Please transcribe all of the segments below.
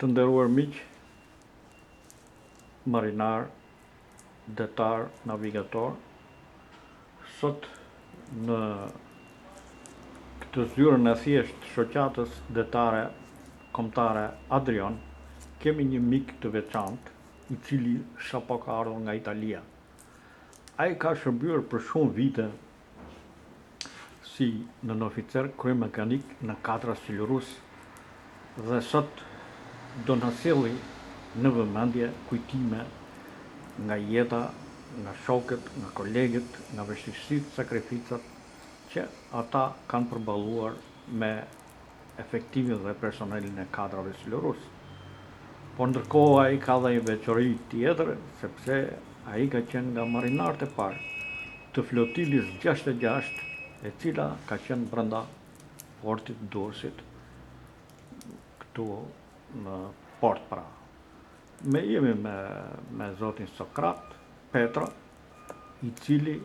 Të nderuar miq, marinar, detar, navigator, sot në këtë zyrën e thjesht shoqatës detare kombëtare Adrian, kemi një mik të veçantë, i cili sapo ka ardhur nga Italia. Ai ka shërbyer për shumë vite si nën oficer kryemekanik në Katra Silurus dhe sot do na sjelli në vëmendje kujtime nga jeta, nga shokët, nga kolegët, nga vështirësitë, sakrificat që ata kanë përballuar me efektivin dhe personelin e Kadrave Silurus. Por ndërkohë ai ka dhe një veçori tjetër, sepse ai ka qenë nga marinarët e parë të flotilës 66, e cila ka qenë brenda portit Durrësit, këtu në port pra. Jemi me zotin Sokrat Petra, i cili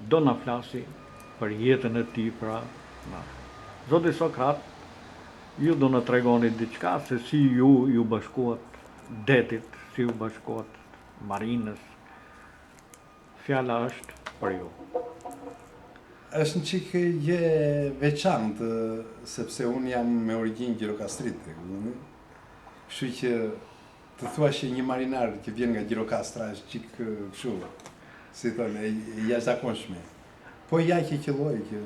do na flasi për jetën e tij pra. Zoti Sokrat, ju do na tregoni diçka se si ju bashkohet detit, si ju bashkohet marinës. Fjala është për ju. Është një çik gjë veçantë, sepse unë jam me origjinë Gjirokastrite, kështu që të thuash që një marinar që vjen nga Gjirokastra është çik kështu, si thonë, e jashtëzakonshme. Po ja që qelloj që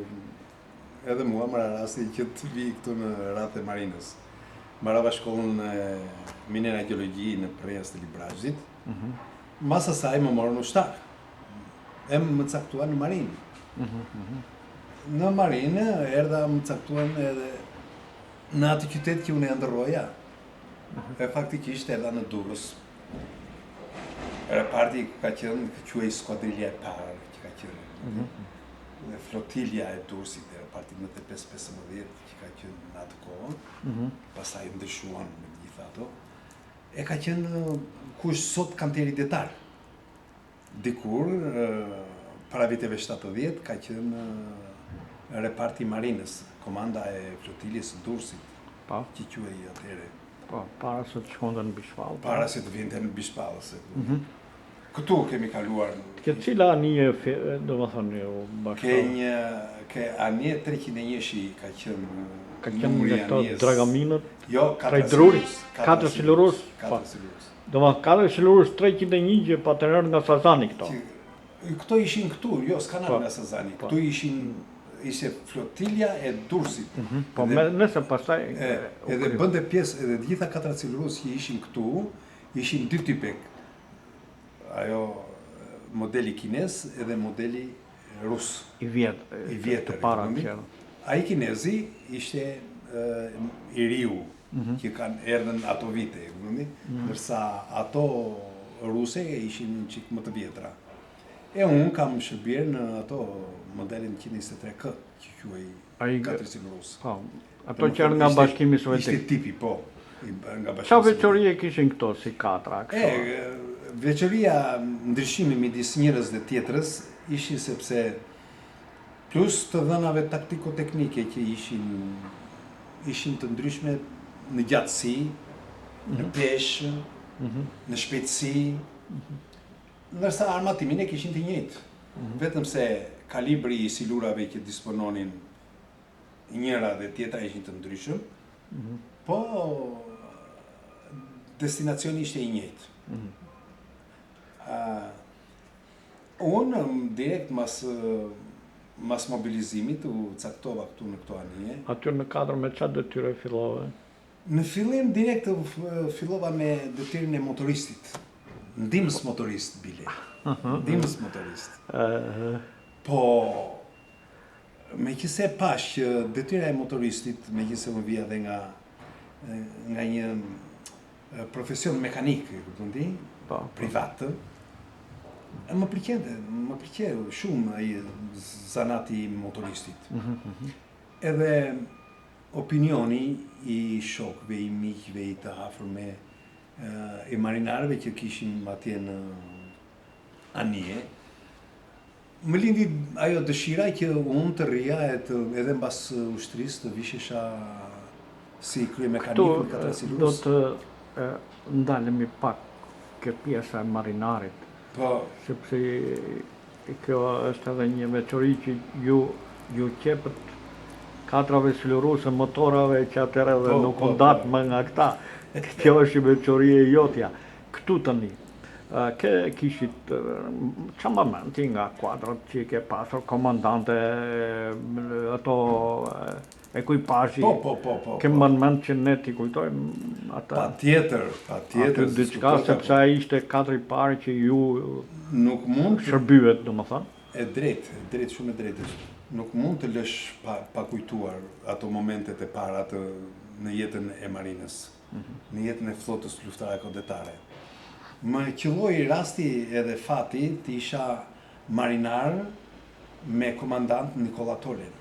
edhe mua më rasti që të vi këtu në radhë e marinës. Marrava shkollën minera gjeologji në Prejas të Librazhit. Mas asaj më morën ushtar. Më caktuan në marinë. Në marinë erdha më caktuan edhe në atë qytet që unë e ndërroja. E faktikisht erdha në Durrës. Reparti ka qenë quhej skuadrilja e parë që ka qenë. Dhe flotilja e Durrësit, reparti 95-15 që ka qenë në atë kohë, pastaj ndryshuan me gjitha ato. E ka qenë kush sot kanteri detar. Dikur para viteve 70 ka qenë reparti marinës, komanda e flotiljes së Durrësit, që quhej atëherë. Po, para se të shkonte në Bishpall. Para se të vinte në Bishpall. Këtu kemi kaluar. Ke cila anije, do më thënë, ju bashkë? Ke anije 301-shi ka qenë. Ka qenë nga këto dragaminët? Jo, Katra Silurus. Do më Katra Silurus 301 që pa të rërë nga Sazani këto. Këto ishin këtu, jo, s'kan ardhur nga Sazani. Këtu ishte flotilja e Durrësit. Po nëse pastaj edhe bënte pjesë, edhe gjitha Katra Silurus që ishin këtu, ishin dy tipek. Ajo modeli kines edhe modeli rus. I vjetër, të para që. Ai kinezi ishte i riu, që kanë erdhën ato vite, ndërsa ato ruse ishin një çik më të vjetra. E unë kam shërbyer në ato modelin 123K, që quhej Katra Silurus. Po, ato që janë nga Bashkimi Sovjetik. Ishte tipi, po. Çfarë veçorie kishin këto si Katra? Veçoria ndryshimi midis njërës dhe tjetrës ishin sepse plus të dhënave taktiko-teknike që ishin të ndryshme në gjatësi, në peshë, në shpejtësi, ndërsa armatimin e kishin të njëjtë. Vetëm se kalibri i silurave që dispononin njëra dhe tjetra ishin të ndryshëm, po destinacioni ishte i njëjtë. Unë direkt mas mobilizimit u caktova këtu në këto anije. Aty në Kadër me çfarë detyre fillove? Në fillim direkt fillova me detyrën e motoristit. Ndihmës motorist bile. Ndihmës motorist. Po meqense pash që detyra e motoristit, meqense më vija dhe nga një profesion mekanik, privat, më pëlqeu shumë ai zanati motoristit. Edhe opinioni i shokëve, i miqve, i të afërme, i marinarëve që kishim atje në anije, më lindi ajo dëshira që unë të rrija edhe mbas ushtrisë të vishesha si kryemekanik Këtu në Katrasilus. do të ndalemi pak kjo pjesa e marinarit, Po, sepse kjo është edhe një veçori që ju qepët katrave siluruse, motorave që atëre dhe nuk ndat më nga këta. Kjo është i veçori e jotja. Këtu tani, ke kishit që momenti nga kuadrat që ke pasur komandante, ato ekuipazhi, po. ke mend që ne t'i kujtojmë ata. Patjetër. Aty diçka, sepse ai ishte katri i parë që ju nuk mund shërbyhet, domethënë. E drejt, shumë e drejtë është. Nuk mund të lësh pa kujtuar ato momentet e para në jetën e marinës, në jetën e flotës luftare kodetare. Më qelloi rasti edhe fati të isha marinar me komandant Nikola Tolen,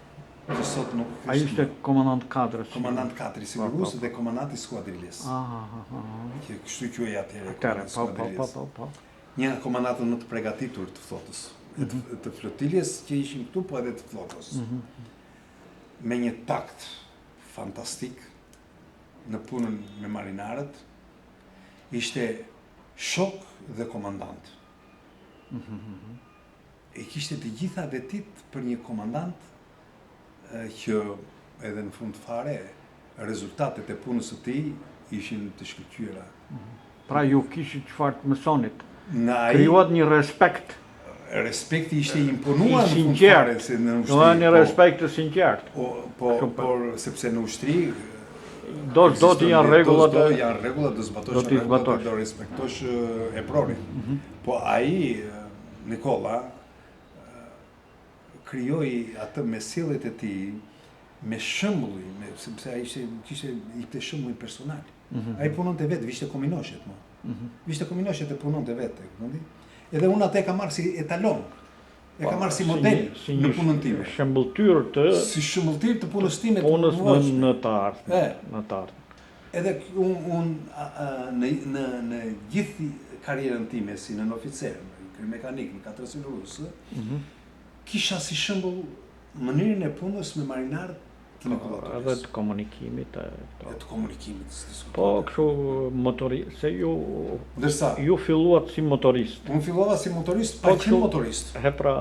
që sot nuk është. Ai ishte komandant 4. Komandant 4 i sigurus dhe komandant i skuadriljes. Që kështu quhej atëherë. Po. Një nga komandantët më të përgatitur të flotës, të flotiljes që ishin këtu, po edhe të flotës. Me një takt fantastik në punën me marinarët, ishte shok dhe komandant. E kishte të gjitha vetit për një komandant që edhe në fund fare rezultatet e punës së tij ishin të shkëlqyera. Pra ju kishit çfarë të mësonit. Krijuat Krijuat një respekt. Respekti ishte imponuar në fund fare se në ushtri. Do një respekt të sinqert. Por sepse në ushtri do të janë rregullat. Do janë rregullat, do zbatosh rregullat, do respektosh e prorin. Po ai Nikola krijoi atë me sjelljet e tij, me shembullin, sepse ai ishte shembull personal. Ai punonte vetë, vishte kominoshet më. Vishte kominoshet e punonte vetë, edhe unë atë e kam marrë si etalon. E kam marrë si model në punën time. Si shembulltir të punës time. Punës në të ardhmen. Edhe unë në gjithë karrierën time si në oficer, mekanik në Katrasilus, kisha si shembull mënyrën e punës me marinarët të Nikola. Edhe të komunikimit. Të komunikimit. Po, kështu motorist, se ju filluat si motorist. Unë fillova si motorist, pa qenë motorist. Pra,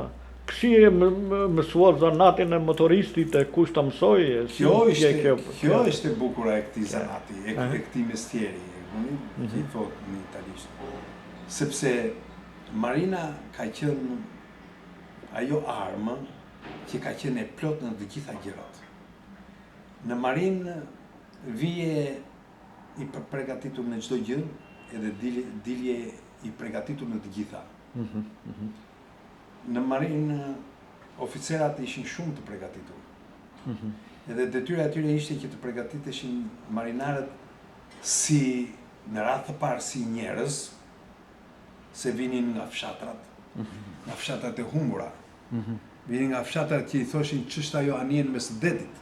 kësi e mësuar zanatin e motoristit e kush të mësoj? Kjo është e bukura e këtij zanati, e këtij mestieri, që i thot në italisht. Sepse marina ka qenë ajo armë që ka qenë e plot në të gjitha gjërat. Në marinë vije i përgatitur në çdo gjë, edhe dilje i përgatitur në të gjitha. Në marinë oficerat ishin shumë të përgatitur. Edhe detyra e tyre ishte që të përgatiteshin marinarët si në radhë të parë si njerëz, se vinin nga fshatrat e humbura. Vinin nga fshatrat që i thoshin ç'është ajo anije në mes të detit.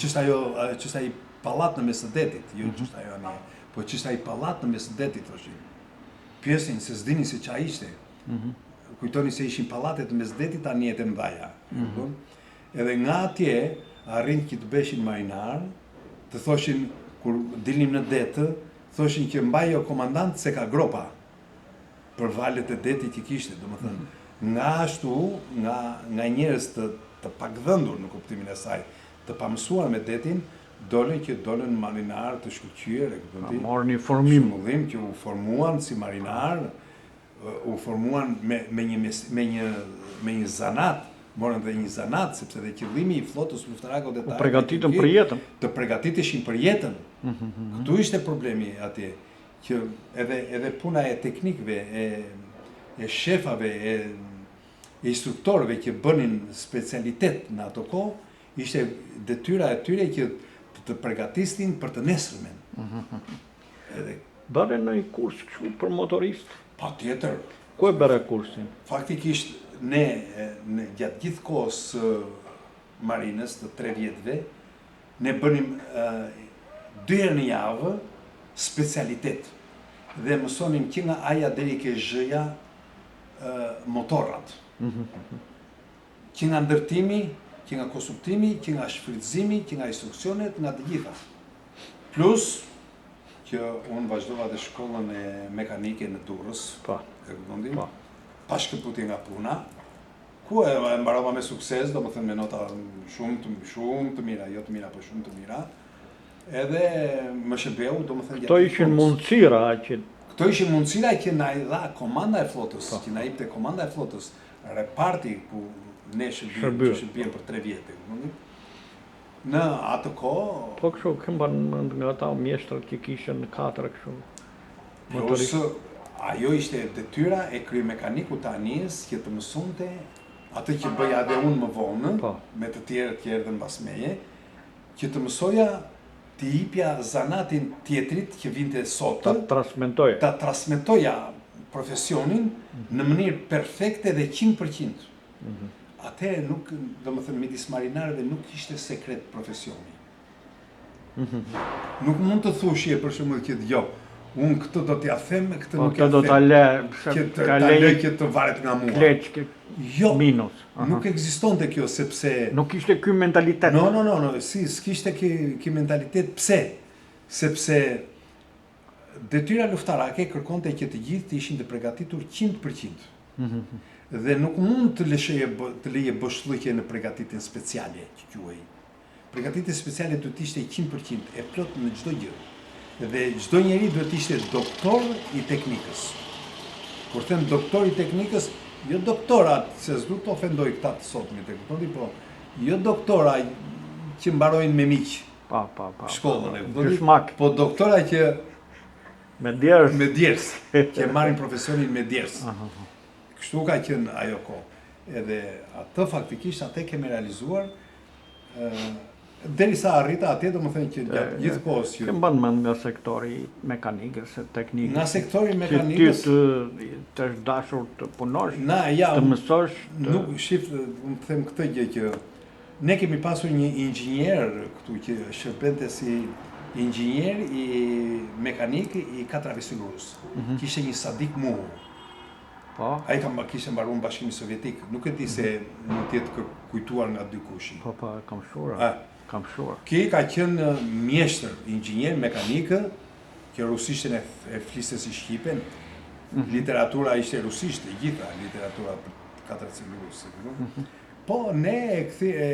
Ç'është ai pallat në mes të detit, jo ç'është ajo anije, po ç'është ai pallat në mes të detit thoshin. Pjesin se s'dinin se ç'a ishte. Kujtoni se ishin pallatet në mes të detit, anijet e mëdha. Edhe nga atje arrin që të beshin marinar, të thoshin kur dilnim në det, thoshin që mbajo komandant se ka gropa për valët e detit që kishte, domethënë. Nga ashtu, nga njerëz të pakdhëndur në kuptimin e saj, të pamësuar me detin, dolën marinar të shkëlqyer, morën një formim që u formuan si marinar, u formuan me një zanat, morën dhe një zanat, sepse dhe qëllimi i flotës luftare kodetare u përgatitën për jetën. Të përgatiteshin për jetën. Këtu ishte problemi atje, që edhe puna e teknikëve, e shefave, e instruktorëve që bënin specialitet në ato kohë, ishte detyra e tyre që të përgatisnin për të nesërmen. Bëre në i kurs kështu për motorist? Patjetër. Ku e bëre kursin? Faktikisht, ne gjatë gjithë kohës marinës të 3 vjetëve, ne bënim 2 herë në javë specialitet. Dhe mësonim që nga aja deri ke zhëja motorrat. Që nga ndërtimi, që nga konstruktimi, që nga shfrytëzimi, që nga instruksionet, nga të gjitha. Plus që unë vazhdova të shkollën e mekanike në Durrës, Po. e kuptoni? Po. Pa shkëputje nga puna, ku e mbarova me sukses, do më thënë me nota shumë të mira, jo të mira, po shumë të mira. Edhe më shërbeu, do më thënë Këto ishin mundësira që Këto ishin mundësira që na i dha komanda e flotës, që na jepte komanda e flotës, reparti ku ne shërbijem për 3 vjetë. Në atë kohë, po kështu këmban nga ata mjeshtrat që kishin 4 kështu. plus ajo ishte detyra e kryemekanikut të Anijes që të mësonte atë që bëja edhe unë më vonë, Po. me të tjerët që erdhën mbas meje, që të mësoja të jipja zanatin tjetrit që vinte sot, Ta transmetoje. ta transmetoja profesionin në mënyrë perfekte dhe 100%. Atëherë nuk, do më thënë, midis marinarëve nuk ishte sekret profesioni. Nuk mund të thushje për shembull që jo, unë këtë do t'ja them, këtë Po nuk ja këtë do them. ta le, Që ka ta lej lej që të varet nga mua. kleç Jo, minus. nuk ekzistonte kjo sepse Nuk ishte ky mentalitet. No, s'kishte ky mentalitet. Pse? Sepse detyra luftarake kërkonte që të gjithë të ishin të përgatitur 100%. Dhe nuk mund të leje boshllëqe në përgatitjen speciale, që quhej. Përgatitja speciale duhet të ishte 100% e plot në çdo gjë. Dhe çdo njeri duhet të ishte doktor i teknikës. Kur them doktor i teknikës, jo doktora, se s'du të ofendoj këta të sotmit, e kuptoni, po jo doktora që mbarojnë me miq Pa. shkollën, e kuptoni, Gjysmak, po doktora që me djerës. me djers, që marrin profesionin me djers. Kështu ka qenë ajo kohë. Edhe atë faktikisht atë kemi realizuar, derisa arrita atje, do më thënë që gjatë gjithë kohës që... Kem bën mend nga sektori mekanikës e teknikës. Nga sektori Që mekanikës, ty të është dashur të punosh, të mësosh, nuk shif, unë të them këtë gjë që ne kemi pasur një inxhinier këtu që shërbente si inxhinier i mekanik i Katrave Sigurës. Kishte një Sadik Muhu. po, Ai kishte mbaruar në Bashkimin Sovjetik. Nuk e di se mund të jetë kujtuar nga dy kushi. po, kam shura. Ah. Kam shura. Ki ka qenë mjeshtër, inxhinier mekanikë, që rusishtën e fliste si shqipen. Literatura ishte rusisht, e gjitha literatura për Katrat Sigurës. Po ne e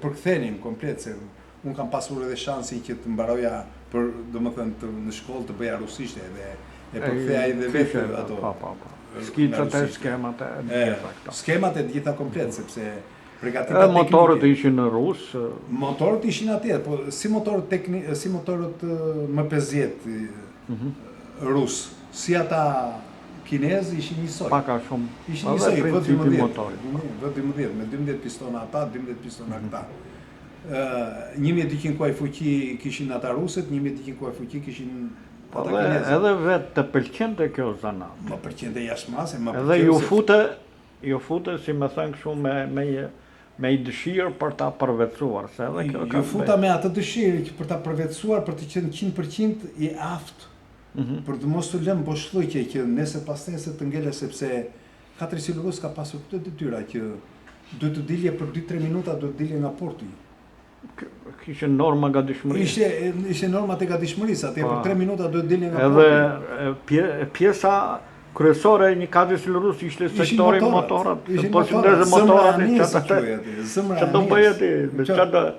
përkthenim komplet, se unë kam pasur edhe shansi që të mbaroja për, domethënë, në shkollë të bëja rusisht edhe e përktheja edhe vetë ato. Po. Skicat e skemat e gjitha këto. Skemat e gjitha komplet, sepse Edhe motorët ishin në rus. Motorët ishin atje, po si motorët M50 rus, si ata kinezë ishin njësoj. Paka shumë. Ishin njësoj, principi motorit. V12, me 12 pistona ata, 12 pistona këta. 1200 kuaj fuqi kishin ata rusët, 1200 kuaj fuqi kishin ata kinezët. Edhe vetë të pëlqente kjo zanat. Më pëlqente jashtëmase, më Edhe ju fute, si me thënë kështu, me i dëshirë për ta përvetësuar. Se edhe kjo ju futa me atë dëshirë që për ta përvetësuar, për të qenë 100% i aftë, për të mos të lëmë boshllëqe që nesër pas nesër të ngele, sepse Katri Sigurës ka pasur këtë detyra që duhet të dilje për 2-3 minuta, duhet të dilje nga porti. Kishte norma gatishmërisë. Ishte normat e gatishmërisë, atje për 3 minuta duhet të dilje nga porti. Edhe pjesa kryesore e një Katri Sigurës ishte sektori motorat. Po shëndezë motorat, që do bëje ti?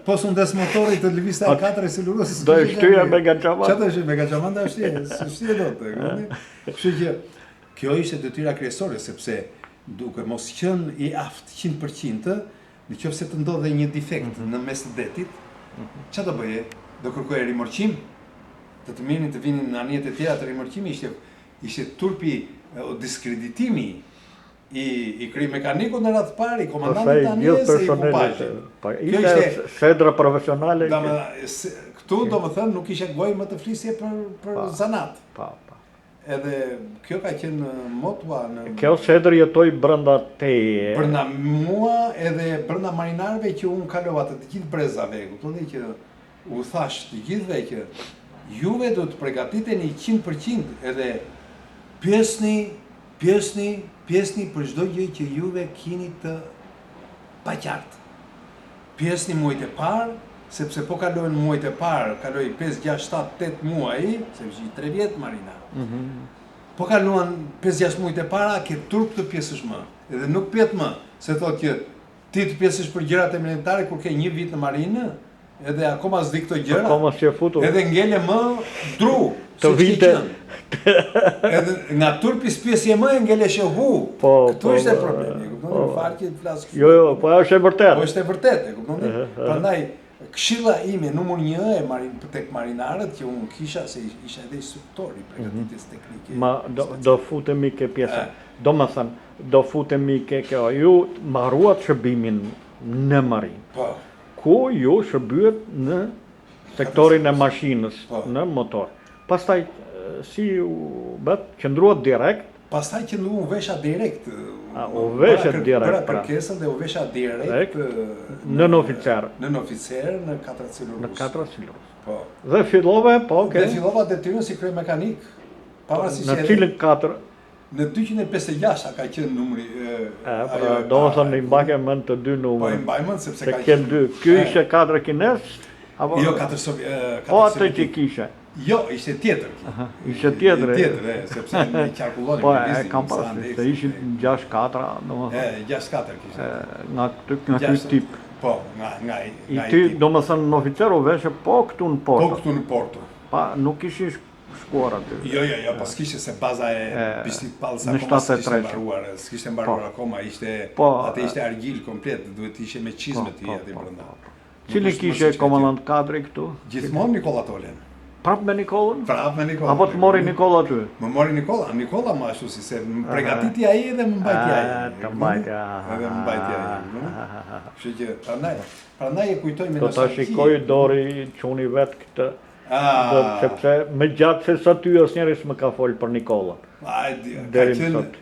Po shëndes motorit të lëvizte e Katri Sigurës. Do e shtyja me gaxhamand. Çfarë është me gaxhamand është? S'është dot. Kështu që kjo ishte detyra kryesore, sepse duke mos qenë i aftë 100%, nëse të ndodhe një defekt në mes të detit, çfarë do bëje? Do kërkoje rimorqim? Të mirnin të vinin në anjet e tjera të rimorqimi, ishte turpi diskreditimi i kryemekaniko në radhë parë, i komandantit të anjes e i ekipazhit. Ishte sedra profesionale. Këtu do më thënë nuk ishe gojë më të flisje për zanat. Edhe kjo ka qenë motua në... Kjo sedër jetoj brenda teje. Brenda mua edhe brenda marinarëve që unë kalova të gjithë brezave, kuptoni që u thash të gjithëve që juve do të përgatiteni 100% edhe pjesni për çdo gjë që juve keni të paqartë. Pjesni muajt e parë, sepse po kalojnë muajt e parë, kaloi 5, 6, 7, 8 muaj, sepse i 3 vjet marina. Po kaluan 5-6 muajt e para, ke turp të pjesësh më. Edhe nuk pjet më, se thotë që ti të pjesësh për gjërat elementare kur ke 1 vit në marinë, edhe akoma s'di këto gjëra. Akoma s'e futur. Edhe ngele më dru. Të vite. Edhe nga turpi spjesje më ngele shehu. Këtu ishte problemi, e kupton? Fakt që flas. Jo, po është e vërtetë. Po është e vërtetë, e kupton? Prandaj këshilla ime numër 1 tek marinarët që unë kisha se isha edhe instruktor i përgatitjes teknike. Ma do futemi ke pjesa. Domethënë, do futemi ke kjo. Ju mbaruat shërbimin në marinë. Po. Ku ju shërbyet në sektorin e mashinës, në motor. Pastaj si u bët qëndruat direkt. Pastaj qëndruam vesha direkt. U vesha direkt. Bëra kërkesën dhe u vesha direkt nën oficer. Nën oficer në 4 cilurus. Në 4 cilurus. Po. Dhe fillove, po, Dhe fillova detyrën si krye mekanik. Pavarësisht në cilën 4? Në 256 ka qenë numri. Do të thënë i mbajmë mend të dy numra. Po i mbajmë sepse ka qenë 2. Ky ishte 4 kines? Jo 4 Po atë që kishe. Jo, ishte tjetër. Ishte tjetër. Tjetër, sepse ne qarkullonim. Po e kam parasysh, se ishin 6-4, domethënë. 6-4 kishte. Nga ky tip. Po, nga I ty, domethënë në oficer u veshe po këtu në Porto. Po këtu në Porto. Pa nuk ishin shkuar aty. Jo, pas kishte se baza e Bishtit Pallës në akoma s'kishte 73. mbaruar, s'kishte mbaruar akoma, ishte atë ishte argjil komplet, duhet të ishe me çizme ti aty brenda. Cili kishe komandant kadri këtu? Gjithmonë Nikola Tolen. Prap me Nikolën? Prap me Nikola. Apo të mori Nikola aty? Më mori Nikola më ashtu si se më përgatiti ai dhe më mbajti ai. Të mbajti. Edhe më mbajti ai. Kështu që prandaj e kujtoj me nostalgji. Do ta shikoj Dori çuni vet këtë. Sepse me gjatë se sa ty asnjëri s'më ka fol për Nikollën. Deri më sot.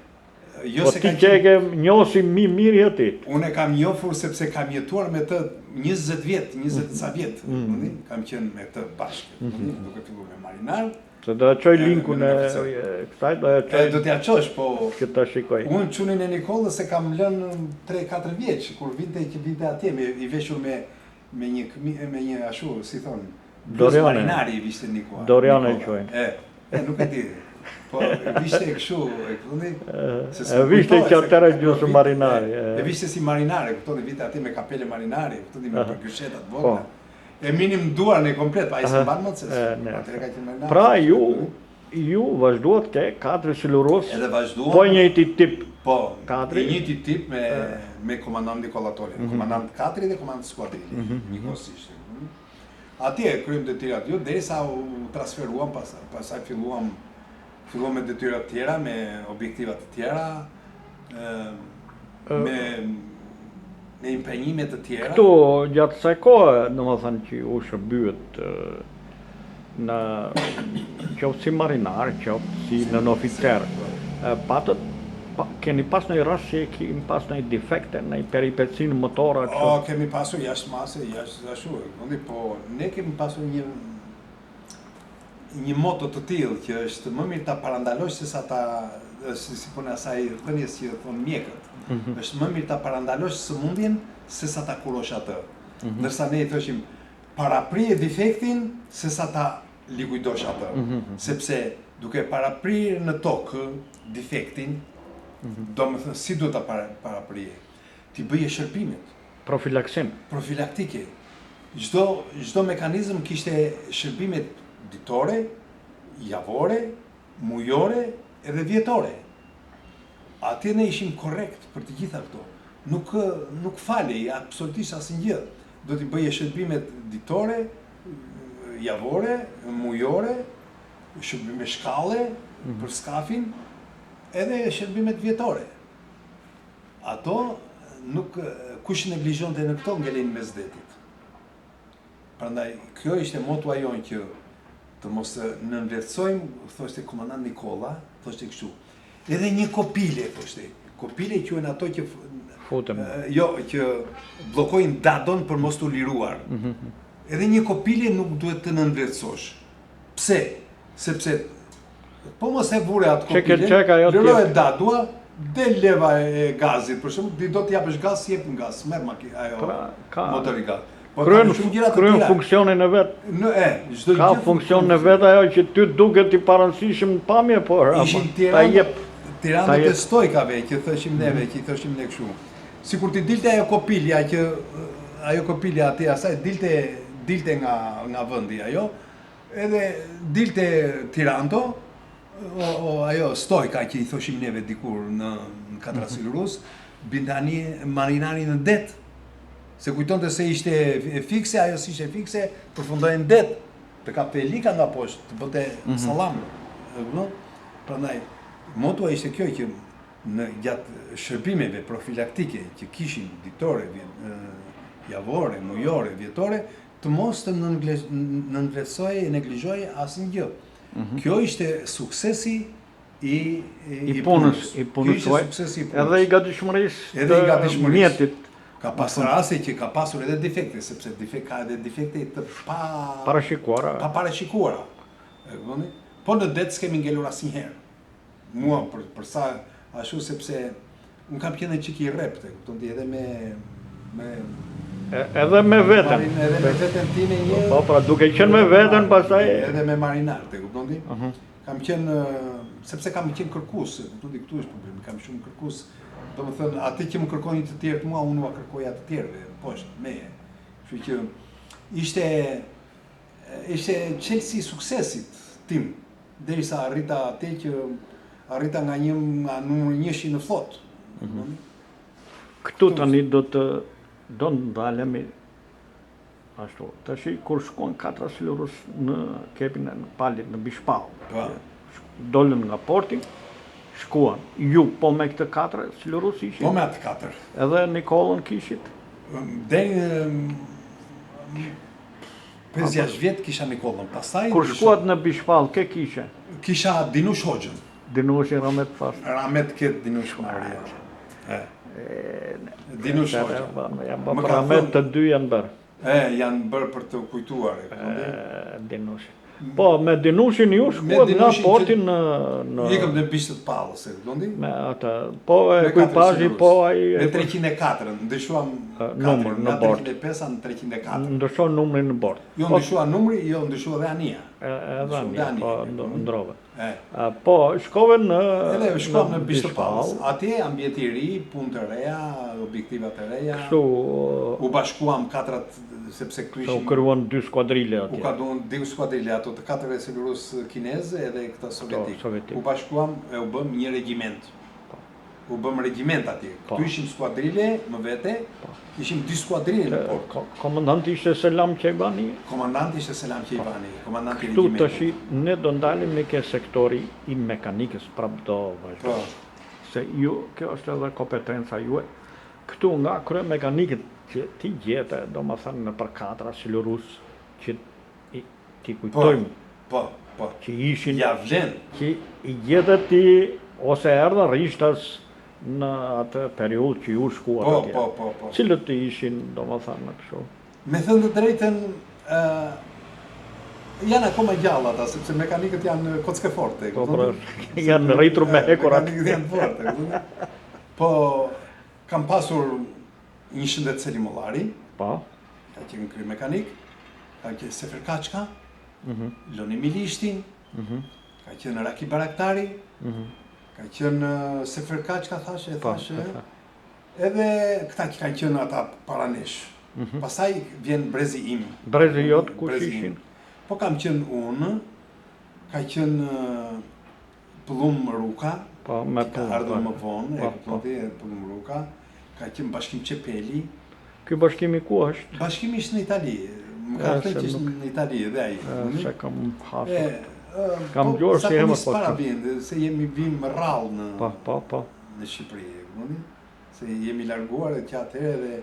Po ti që e ke njohsi mirë jeti. Unë e kam njohur sepse kam jetuar me të 20 vjet, 20 ca vjet. Kam qenë me të bashkë. Duke filluar me marinar. Se do të çoj linkun e kësaj, do të çoj. Do t'ja çosh, po. Që ta shikoj. Unë çunin e Nikollës e kam lënë 3-4 vjeç kur vinte atje i veshur me një ashtu, si thon. Doriane. Marinari i vishte Nikola. Doriane e quajnë. Nuk e di. Po vishte kështu, e kuptoni? E vishte qartera gjysmë marinari. E vishte si marinare, kuptoni, vite atje me kapele marinari, kuptoni me përgjyshetat vogla. E minim duar në komplet, pa ai s'e mban më se. Atëherë ka qenë marinari. Pra ju vazhduat ke 4 cilurus. Edhe vazhduam. Po njëjti tip. Po, njëjti tip me komandant Nikola Tolen, komandant 4 dhe komandant skuadrili, njëkohësisht. Atje kryem detyrat ju derisa u transferuam, pastaj filluam me detyra të tjera, me objektiva të tjera, me impenjime të tjera. Këtu gjatë kësaj kohe, domethënë që u shërbyet në qoftë si marinar, qoftë si në oficer, patët keni pas në rast që kemi pas në defekte, në peripeci në motora? Kemi pasur jashtë mase, jashtë ashtu, po ne kemi pasur një moto të tillë që është më mirë ta parandalosh se sa ta si puna asaj thënies që thon mjekët. Është më mirë ta parandalosh sëmundjen se sa ta kurosh atë. Ndërsa ne i thoshim paraprije defektin se sa ta likujdosh atë. Sepse duke paraprirë në tokë defektin, domethënë si duhet ta paraprije? Ti bëje shërbimet. Profilaktike. Çdo mekanizëm kishte shërbimet ditore, javore, mujore edhe vjetore. Atje ne ishim korrekt për të gjitha këto. Nuk falej absolutisht asnjë. Do t'i bëje shërbimet ditore, javore, mujore, shërbime shkalle për skafin, edhe shërbimet vjetore. Ato kush neglizhonte në këto ngelin mes detit. Prandaj kjo ishte motua jonë që të mos nënvlerësojmë, thoshte komandant Nikola, thoshte kështu. Edhe një kopile, thoshte. Kopile quhen ato që që bllokojnë dadon për mos t'u liruar. Edhe një kopile nuk duhet të nënvlerësosh. Pse? Sepse po mos e vure atë kopile, lirohet dadua, del leva e gazit, për shembull, do të japësh gaz, jep gaz, merr ajo motori gaz. Po ka shumë gjëra të kryen tjera. funksionin e vet. Çdo Ka funksionin e vet ajo që ty duket i parancishëm në pamje, por ishin ta jep. tiranët e stojkave që thëshim neve, që i thoshim ne kështu. Sikur ti dilte ajo kopilja aty asaj dilte nga vendi ajo, edhe dilte Tiranto, ajo stojka që i thoshim neve dikur në Katra Silurus, bindani marinari në det. Se kujtonte se ishte fikse, ajo si ishte fikse, përfundoi në det. Të kapte elika nga poshtë, të bëte salam. Prandaj, motua ishte kjo që në gjatë shërbimeve profilaktike që kishin ditore, javore, mujore, vjetore, të mos të nënvlerësoj e neglizhoj asnjë gjë. Kjo ishte suksesi i punës. Edhe i gatishmërisë të mjetit. Ka pas raste që ka pasur edhe defekte, sepse ka edhe defekte të parashikuara. Po në det s'kemi ngelur asnjëherë. Mua për sa ashtu sepse unë kam qenë çik i rrepte, kupton ti, edhe edhe me veten. Edhe me veten time një. Po, pra duke qenë me veten pastaj edhe me marinarte, kupton ti? Kam qenë sepse kam qenë kërkues, kupton ti, këtu është problemi, kam shumë kërkues. Domethënë, atë që më kërkonin të tjerët mua, unë ua kërkoja të tjerëve, poshtë, meje. Kështu që ishte çelësi i suksesit tim, derisa arrita atë që arrita nga numri 1 në flotë. Këtu tani do ndalemi ashtu. Tash kur shkon Katra Silurus në kepin e palit në Bishpall. Dolën nga porti, shkuan. Ju po me këtë 4 Silurus ishin? Po me atë 4. Edhe Nikollën kishit? Deri 5-6 vjet kisha Nikollën. Pastaj kur shkuat në Bishpall, ke kishe? Kisha Dinush Hoxhën. Dinush i Ramet fast. Ramet ket Dinush Maria. Dinush Hoxhën. Më Ramet të dy janë bërë. Janë bërë për të kujtuar. Dinush. Po, me Dinushin ju shkuat nga porti në... Ikëm në Bishtë të Pallës, e këtondi? Me ata, po ekuipazhi, po ai... Me 304, ndryshuam numër në bord. Nga 305 në 304. Ndryshon numrin në bord. Jo ndryshua numri, jo ndryshua dhe ania. Edhe ania, po ndrove. Po, shkove në... Edhe shkuam në Bishtë të Pallës. Atje, ambjeti i ri, punë të reja, objektivat të reja. Kështu... U bashkuam 4, sepse këtu ishim... U kërruan 2 skuadrile atje. U ka duan 2 skuadrile, ato të 4 Silurus kineze edhe këta sovjetik. U bashkuam e u bëm një regjiment. U bëm regjiment atje. Këtu ishim skuadrile, më vete, ishim 2 skuadrile në port. Komandanti ishte Selam Qejbani? Komandanti ishte Selam Qejbani, komandanti i regjimentit. Këtu tash ne do ndalim me ke sektori i mekanikës, prap do vazhdo. Se ju, kjo është edhe kompetenca juaj. Këtu nga krye mekanikët që ti gjete, do më thënë në për 4 Silurus, që ti kujtojmë, që ishin, që i gjete ti, ose erdhe rishtas në atë periudhë që ju shkuat atje. Cilët ti ishin, do më thënë në kështu? Me thënë të drejten, janë akoma gjalla ata, sepse mekanikët janë kocke forte. Janë rritur me hekurat. Mekanikët janë forte. Po, kam pasur një Shëndet Selimollari, ka qenë kry mekanik, ka qenë Sefer Kaçka, Loni Milishtin, ka qenë Raki Baraktari, ka qenë Sefer Kaçka, thashe, edhe këta që kanë qenë ata paranesh. Pastaj vjen brezi im. Brezi jot, kush ishin? Po kam qenë unë, ka qenë Pëllum Ruka, ka ardhur më vonë, Pëllum Ruka, ka qenë Bashkim Qepeli. Ky bashkimi ku është? Bashkimi ishte në Itali. Më ka thënë që ishte në Itali edhe ai. Se kam hasur. Kam gjuar se jemi para vende, se jemi vim rrallë në në Shqipëri, se jemi larguar që atëherë dhe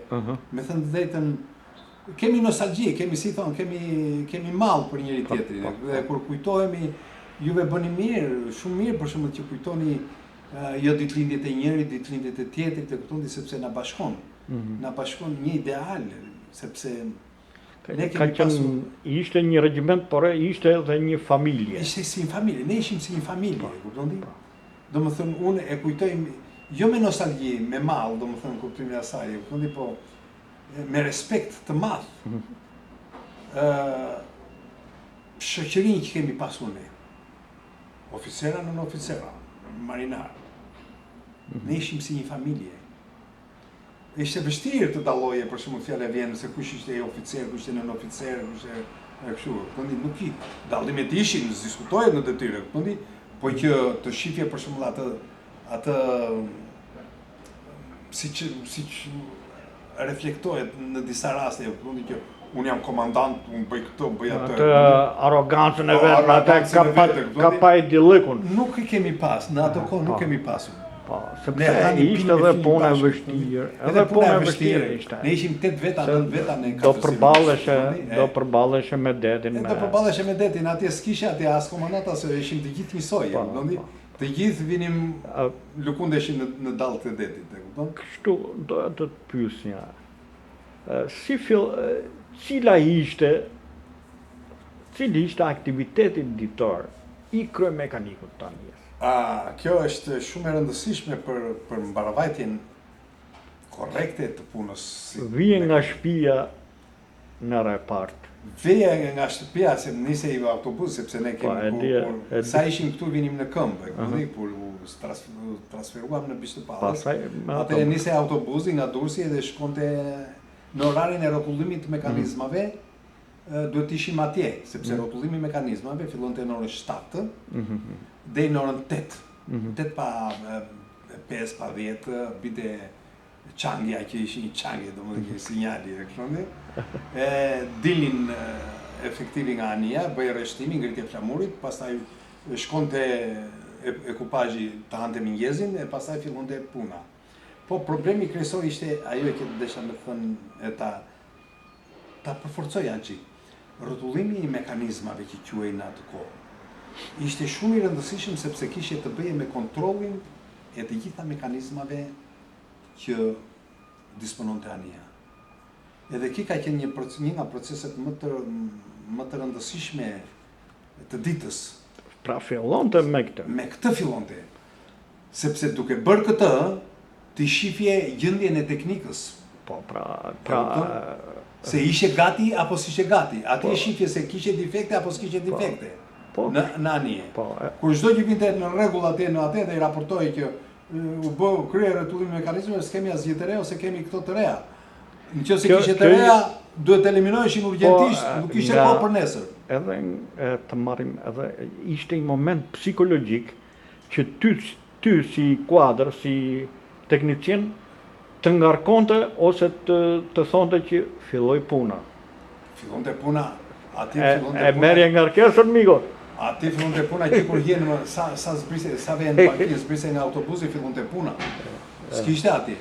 me thënë të drejtën kemi nostalgji, kemi si thon, kemi mall për njëri tjetrin. Dhe kur kujtohemi, juve bëni mirë, shumë mirë për shembull që kujtoni jo ditëlindjet e njërit, ditëlindjet e tjetrit, e kuptoni sepse na bashkon. Na bashkon një ideal, sepse ne kemi pasur... Ishte një regjiment, por ishte edhe një familje. Ishte si një familje, ne ishim si një familje, kuptoni? Domethënë, unë e kujtoj, jo me nostalgji, me mall, domethënë, kuptimin e asaj, kuptoni, po me respekt të madh shoqërinë që kemi pasur ne. Oficera non oficera, marinar. Ne ishim si një familje. Ishte vështirë të dalloje për shembull fjala vjen se kush ishte oficer, kush ishte nën oficer, kush ishte kështu. Nuk i dallimet ishin, diskutohet në detyrë, po që të shifje për shembull atë siç reflektohet në disa raste, që unë jam komandant, unë bëj këtë, bëj atë. Atë arogancën e vetë, atë ka pa idillikun. Nuk i kemi pas, në ato kohë nuk kemi pasur. Po, sepse ishte edhe puna e vështirë. Edhe puna e vështirë ishte. Ne ishim 8 veta, 9 veta në do përballeshe me detin. Do përballeshe me detin, atje s'kishe atje as komandant as ishim të gjithë njësoj, të gjithë vinim lëkundeshin në dallë të detit, e kupton? Kështu do të pyesja. Cili ishte aktiviteti ditor i kryemekanikut të anijës? Kjo është shumë e rëndësishme për mbaravajtjen korrekte të punës. Vije nga shtëpia në repart. Veja nga shtëpia, se nisej autobus, sepse ne kemi sa ishim këtu vinim në këmbë, kur transferuam në Bishtëpallës. Atëherë nisej autobusi nga Durrësi dhe shkonte në orarin e rrotullimit të mekanizmave, duhet ishim atje, sepse rrotullimi i mekanizmave fillonte në orën 7 deri në orën 8. 8 pa 5 pa 10 bide çangja që ishin çangje, domethënë sinjali e kështu. Dilnin efektivi nga anija, bëj rreshtimin, ngritje flamurit, pastaj shkonte ekupazhi të hante mingjezin e pastaj fillonte puna. Po problemi kryesor ishte ajo që desha me thënë ta përforcoj ançi. Rrotullimi i mekanizmave që quhej në atë kohë ishte shumë i rëndësishëm sepse kishte të bëje me kontrollin e të gjitha mekanizmave që dispononte anija. Edhe ki ka qenë një nga proceset më të rëndësishme të ditës. Pra fillonte me këtë. Me këtë fillonte. Sepse duke bërë këtë, ti shifje gjendjen e teknikës. Po, pra... Se ishe gati apo s'ishe gati. Ati shifje se kishe defekte apo s'kishe defekte. Në anije. Kur çdo që vinte në rregull atje në atë dhe i raportoi që u bë krye rrotullim mekanizmeve, s'kemi asgjë të re ose kemi këto të reja. Nëse kishe të reja, duhet të eliminoheshin urgjentisht, nuk ishte kohë për nesër. Edhe të marrim, edhe ishte një moment psikologjik që ty si kuadër, si teknicien, të ngarkonte ose të thonte që filloi puna. Fillonte puna, aty fillonte puna. E merrje ngarkesën, migo. Aty fillonte puna që kur hjenë sa zbrise, sa vjen në parkim, zbrise nga autobusi fillonte puna. S'kishte aty.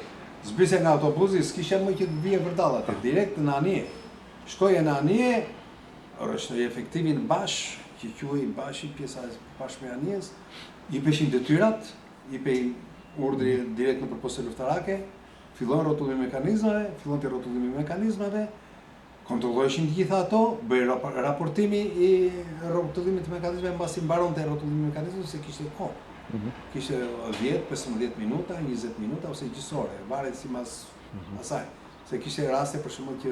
Zbrise nga autobusi, s'kishte më që të vije vërdall aty, direkt në anije. Shkoje në anije, rrështoi efektivin bash, që quhej bashi pjesa e bashkë me anijes, i peshin detyrat, i pej urdhri direkt në përposte luftarake, fillon rrotullimi mekanizmave, kontrolloheshin të gjitha ato, bëj raportimi i rrotullimit të mekanizmave mbasi mbaronte rrotullimi i mekanizmave se kishte kohë. Kishte 10, 15 minuta, 20 minuta ose gjysore, varet sipas asaj. Se kishte raste për shembull që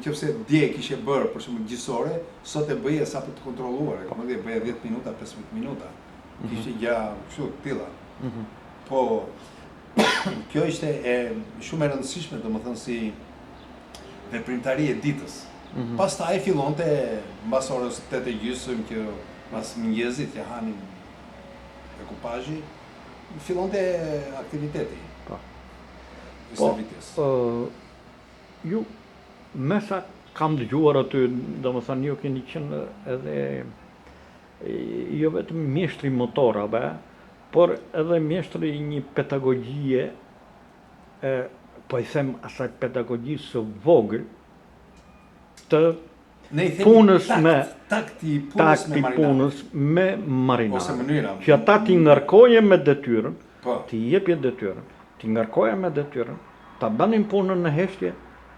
nëse dje kishe bërë për shembull gjysore, sot e bëje sa për të kontrolluar, bëje 10 minuta, 15 minuta. Kishte gjë kështu tilla. Po kjo ishte shumë e rëndësishme, domethënë si veprimtari e ditës. Pastaj fillonte mbas orës 8:30 që pas mëngjesit që hanin ekupazhi, fillonte aktiviteti. Po. Ju me sa kam dëgjuar aty, domethënë ju keni qenë edhe jo vetëm mjeshtri motorave, por edhe mjeshtri një pedagogjie, po i them asaj pedagogjisë së vogël, të punës me marinarë. Që ata t'i ngarkoje me detyrën, t'i jepje detyrën, t'i ngarkoje me detyrën, ta banin punën në heshtje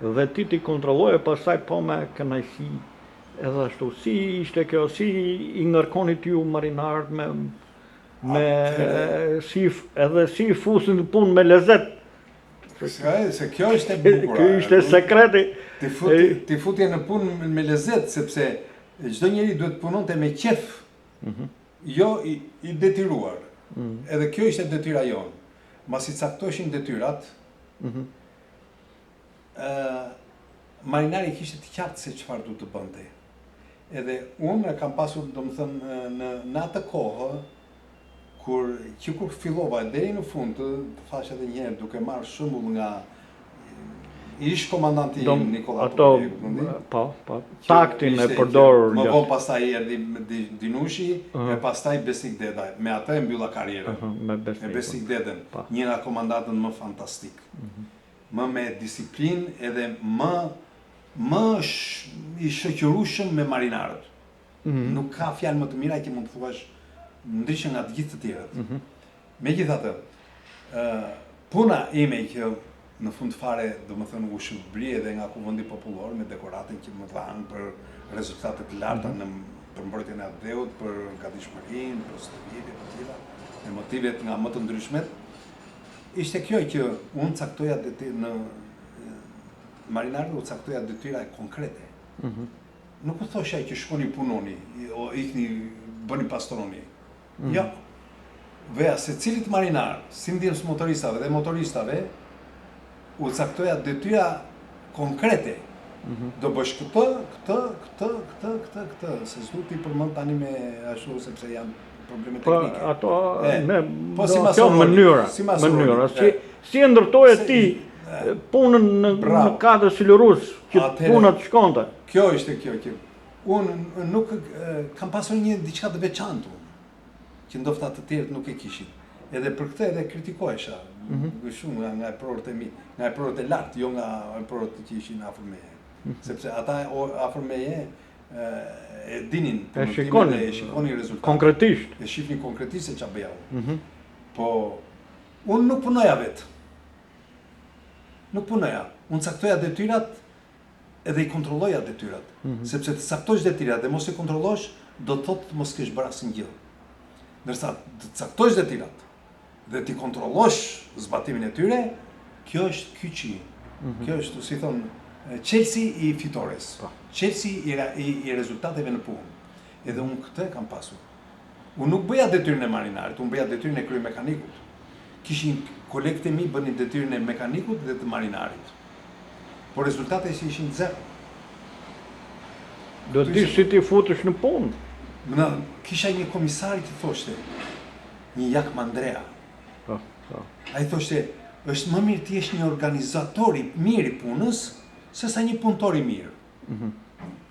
dhe ti t'i kontrolloje pasaj po me kënaqësi edhe ashtu. Si ishte kjo, si i ngarkonit ju marinarët edhe si fusin punë me lezet. Se kjo është e bukur. Ky ishte sekreti. Ti futje në punë me lezet, sepse çdo njeri duhet punonte me qef, jo i detyruar. Edhe kjo ishte detyra jonë. Masi caktoshin detyrat, marinari kishte të qartë se çfarë duhet të bënte. Edhe unë kam pasur, domethënë, në atë kohë, kur fillova deri në fund, të thash edhe një herë duke marrë shembull nga ish komandanti im Nikola Topoli. Po, taktin e përdorur. Më vonë pastaj erdhi Dinushi e pastaj Besnik Deda. Me atë e mbylla karrierën. Me Besnik Dedën, një nga komandantët më fantastik. Më me disiplinë edhe më i shoqërueshëm me marinarët. Nuk ka fjalë më të mira që mund të thuash ndryshe nga të gjithë të tjerët. Megjithatë, puna ime që në fund fare, domethënë, u shpërbli edhe nga Kuvendi Popullor me dekoratën që më dhanë për rezultate të larta për mbrojtjen e atë-dheut, për gatishmërinë, për stëvjetjet e tjera, me motivet nga më të ndryshmet. Ishte kjo që unë caktoja në marinarët u caktoja detyra konkrete. Nuk u thosha që shkoni punoni, o ikni bëni pastroni. Jo. Veja se cilit marinar, si ndihmës motoristave dhe motoristave, u caktoja detyra konkrete. Do bësh këtë, se s'du ti përmend tani me ashtu sepse janë probleme teknike. Po ato kjo mënyra, si e ndërtoje ti punën në kadër silurus, që puna të shkonte. Kjo ishte kjo që unë nuk kam pasur diçka të veçantë, që ndofta të tjerët nuk e kishin. Edhe për këtë edhe kritikohesha shumë nga prorët e mi, nga prorët e lartë, jo nga prorët që ishin afër meje. Sepse ata afër meje e dinin punën e shikonin rezultatet. Konkretisht. E shihnin konkretisht se ç'a bëja unë. Po unë nuk punoja vetë. Nuk punoja. Unë caktoja detyrat edhe i kontrolloja detyrat. Sepse të caktosh detyrat dhe mos i kontrollosh, do të thotë mos kesh bërë asnjë. Ndërsa të caktosh detyrat dhe ti kontrollosh zbatimin e tyre, kjo është kyçi. Kjo është, si thon, Chelsea i fitores. Chelsea i rezultateve në punë. Edhe unë këtë kam pasur. Unë nuk bëja detyrën e marinarit, unë bëja detyrën e kryemekanikut. Kishin kolegët e mi bënin detyrën e mekanikut dhe të marinarit. Por rezultatet ishin zero. Do të dish si ti futesh në punë. Kisha një komisar që thoshte, një Jak Mandrea. Ai thoshte, është më mirë ti jesh një organizator i mirë i punës, se sa një punëtor i mirë.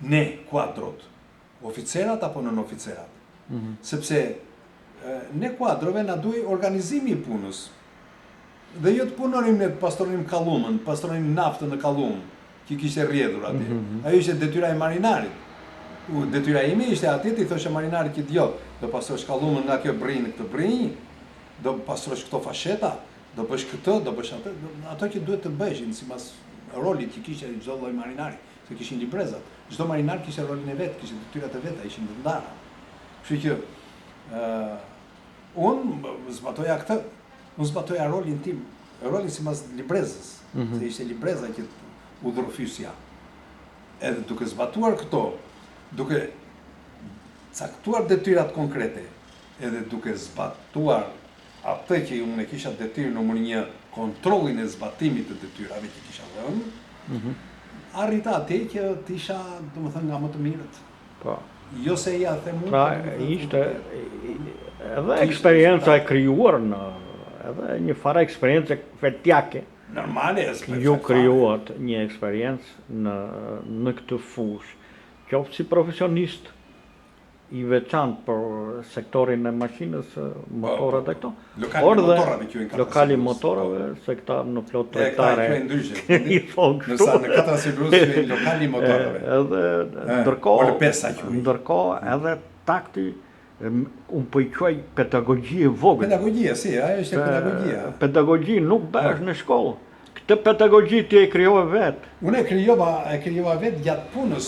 Ne kuadrot, oficerat apo non-oficerat. Sepse ne kuadrove na duhet organizimi i punës. Dhe jo të punonim ne pastronim kallumën, pastronim naftën në kallum, që kishte rrjedhur atje. Ajo ishte detyra e marinarit. Detyra ime ishte atje ti thoshe marinarit që jo, do pastrosh kallumën nga kjo brinj në këtë brinj, do pastrosh këto fasheta, do bësh këtë, do bësh atë, ato që duhet të bëheshin sipas rolit që kishte çdo lloj marinari, se kishin librezat. Çdo marinar kishte rolin e vet, kishte detyrat e veta, ishin të ndara. Kështu që unë zbatoja këtë, unë zbatoja rolin tim, rolin sipas librezës, se ishte libreza që udhërfysja. Edhe duke zbatuar këto, duke caktuar detyrat konkrete, edhe duke zbatuar atë që unë e kisha detyrë në një kontrollin e zbatimit të detyrave që kisha dhënë, arrita atje që t'isha, domethënë, nga më të mirët. Po. Jo se ja them unë. Pra ishte edhe eksperienca e krijuar në edhe një farë eksperiencë vetjake. Normale, ju krijuat një eksperiencë në këtë fushë, qoftë si profesionist i veçantë për sektorin e mashinës, motorët e këto, por dhe lokali motorave, se këta në flotë tregtare i thonë kështu. Nësa në katra Sibrus quhen lokali motorave. Edhe ndërkohë edhe takti, unë po i quaj pedagogji e vogël. Pedagogjia, si, ajo është pedagogjia. Pedagogji nuk bëhesh në shkollë. Këtë pedagogji ti e krijove vetë. Unë e krijova vetë gjatë punës.